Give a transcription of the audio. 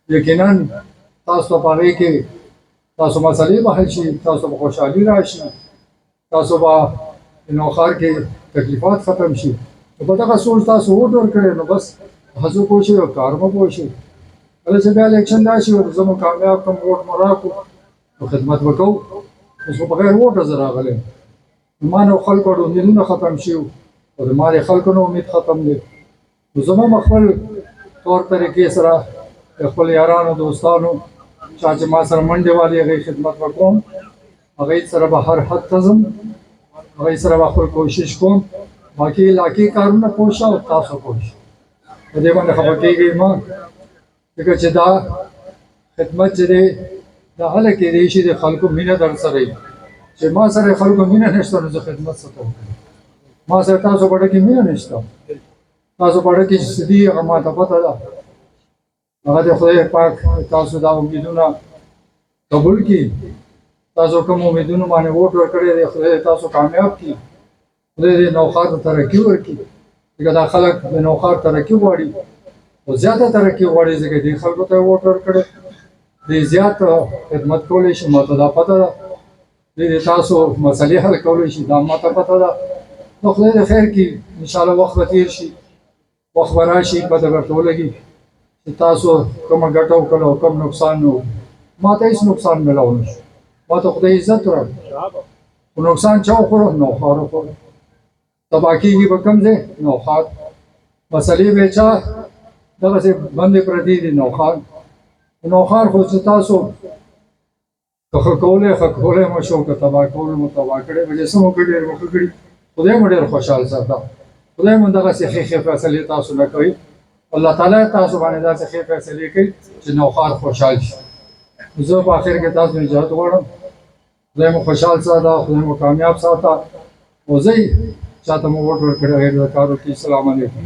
یقینا تاسو په هغې کې تاسو مسلې به حل شي، تاسو به خوشحالي راشي، تاسو به نوښار کې تکلیفات ختم شي. نو په دغه سوچ تاسو ووټ ورکړی، نو بس هڅه کوشئ او کار مو وشئ. کله چې بیا الیکشن راشي او زه مو کامیاب کړم، ووټ مو راکړو، نو خدمت به کوو. اوس خو بغیر ووټه زه راغلی یم. ما نه خلکو امیدونه ختم شي او د ما د خلکو نه امید ختم دی. نو زه هم خپل طور طریقې سره د خپل یارانو دوستانو چا چې ما سره منډې والي هغوی خدمت به کوم، هغوی سره به هر حد ته ځم، هغوی سره به خپل کوشش کوم. باقي علاقې کارونه کوشه او تاسو کوشه، په دې باندې خفه کېږئ مه، ځکه چې دا خدمت چې دی دا هله کېدی شي د خلکو مینه در سره وي. چې ما سره خلکو مینه نشته نو زه خدمت څه ته وکړم؟ ما سره تاسو په ډله کې مینه نشته، تاسو په ډله کې چې څه دي هغه ما ته پته ده. هغه د خدای پاک تاسو دا امیدونه قبول کړي. تاسو کوم امیدونو باندې ووټ ورکړی دی، خدای تاسو کامیاب کړي، خدای دې نوښار ته ترقي ورکړي. ځکه دا خلک د نوښار ترقي غواړي او زیاته ترقي غواړي، ځکه دې خلکو ته یې ووټ ورکړی. دې زیات خدمت کولی شي، ما ته دا پته ده. دې تاسو مسلې حل کولی شي، دا ما ته پته ده. نو خدای دې خیر کړي، انشاءالله وخت به تېر شي، وخت به راشي، پته به درته ولګي چې تاسو کومه ګټه وکړله او کوم نقصان نه و. ما ته هېڅ نقصان میلاو نه شو، ما ته خدای عزت راکړ. خو نقصان چا وخوړه؟ نوښار وخوړه. تباه کېږي به کوم ځای؟ نوښار. مسلې به چا دغسې بندې پرتې دي؟ نوښار. نوښار خو چې تاسو که ښه کولی مو شو، که تباه کول مو تباه کړی، به چې څه مو کړي ډېر مو ښه کړي. خدای مو ډېر خوشحال ساته، خدای مو دغسې ښې فیصلې تاسو نه کوي. الله تعالی تاسو باندې داسې ښې فیصلې کوي چې نوښار خوشحال شي. زه په آخر کې تاسو نجات غواړم. خدای مو خوشحال ساته، خدای مو کامیاب ساته. او ځئ چاته مو ووټ ورکړی هغې ته کار وکړي. السلام علیکم.